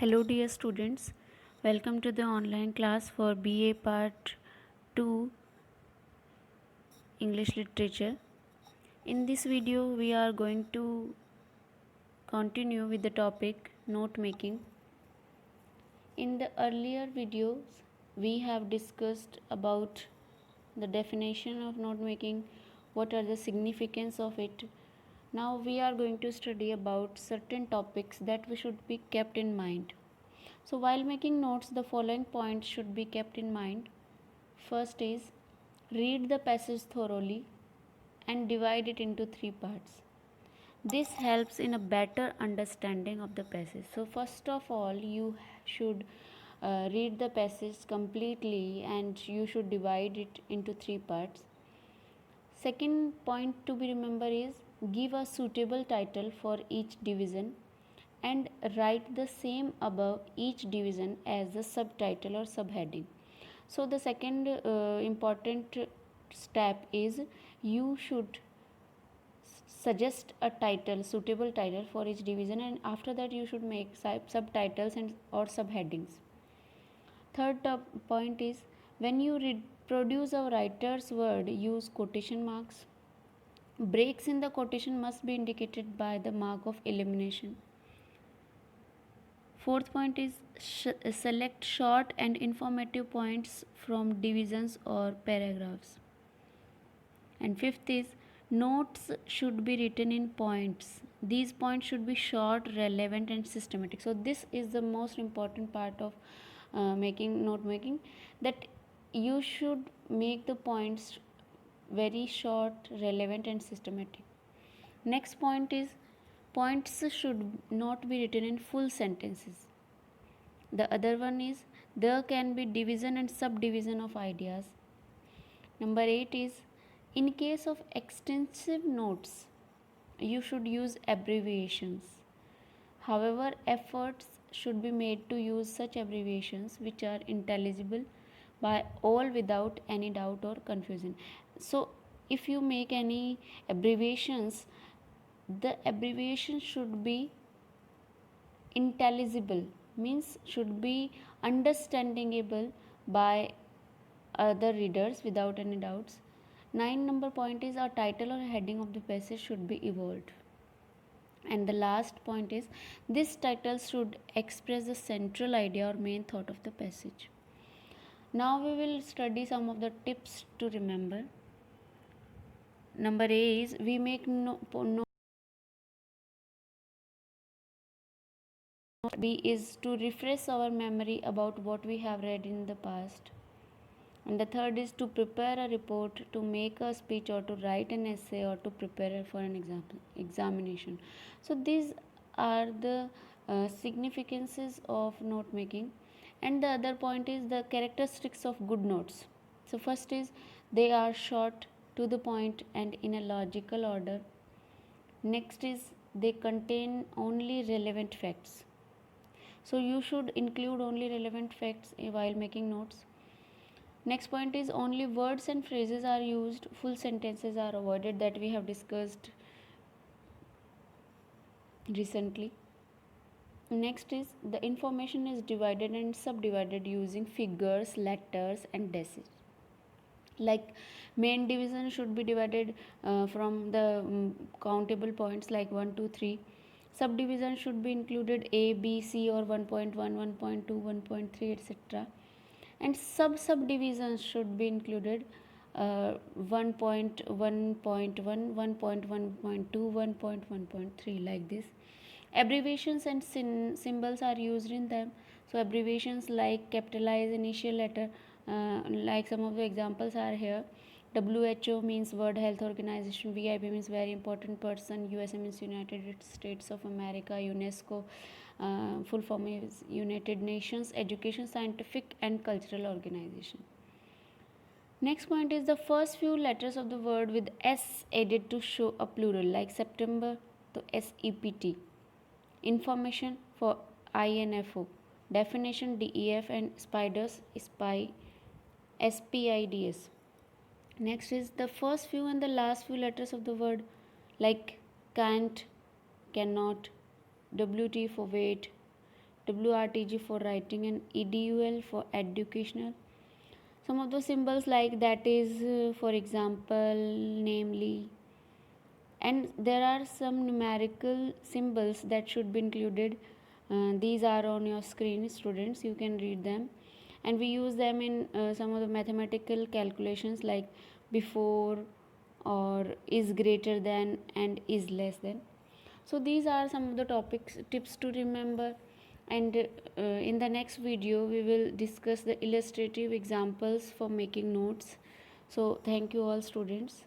Hello dear students, welcome to the online class for BA Part 2 English Literature. In this video we are going to continue with the topic note making. In the earlier videos we have discussed about the definition of note making, what are the significance of it. Now we are going to study about certain topics that we should be kept in mind. So while making notes, the following points should be kept in mind. First is read the passage thoroughly and divide it into three parts. This helps in a better understanding of the passage. So first of all, you should read the passage completely and you should divide it into three parts. Second point to be remembered is give a suitable title for each division and write the same above each division as the subtitle or subheading. So the second important step is you should suggest a title, suitable title for each division, and after that you should make subtitles and or subheadings. Third point is when you reproduce a writer's word, use quotation marks. Breaks in the quotation must be indicated by the mark of elimination. Fourth point is select short and informative points from divisions or paragraphs. And fifth is notes should be written in points. These points should be short, relevant, and systematic. So this is the most important part of making note making, that you should make the points very short, relevant, and systematic. Next point is points should not be written in full sentences. The other one is there can be division and subdivision of ideas. Number 8 is in case of extensive notes, you should use abbreviations. However, efforts should be made to use such abbreviations which are intelligible by all without any doubt or confusion. So, if you make any abbreviations, the abbreviation should be intelligible, means should be understandable by other readers without any doubts. 9 number point is our title or heading of the passage should be evolved. And the last point is this title should express the central idea or main thought of the passage. Now we will study some of the tips to remember. Number A is we make no B is to refresh our memory about what we have read in the past. And the third is to prepare a report, to make a speech, or to write an essay, or to prepare for an examination. So these are the significances of note making. And the other point is the characteristics of good notes. So first is they are short, to the point, and in a logical order. Next is they contain only relevant facts. So you should include only relevant facts while making notes. Next point is only words and phrases are used, full sentences are avoided, that we have discussed recently. Next is the information is divided and subdivided using figures, letters, and dashes. Like main division should be divided from the countable points like 1, 2, 3. Subdivision should be included A, B, C, or 1.1, 1.2, 1.3, etc. And subdivisions should be included 1.1.1, 1.1.2, 1.1.3, like this. Abbreviations and symbols are used in them. So abbreviations like capitalize initial letter, like some of the examples are here. WHO means World Health Organization, VIP means very important person, USA means United States of America, UNESCO full form is United Nations Education, Scientific and Cultural Organization. Next point is the first few letters of the word with S added to show a plural, like September to SEPT. Information for INFO. Definition DEF and spiders SPIDS. Next is the first few and the last few letters of the word, like can't, cannot, WT for wait, WRTG for writing, and EDUL for educational. Some of the symbols like that is, for example, namely, and there are some numerical symbols that should be included. These are on your screen, students, you can read them, and we use them in some of the mathematical calculations like before, or is greater than, and is less than. So these are some of the topics, tips to remember, and in the next video we will discuss the illustrative examples for making notes. So thank you all, students.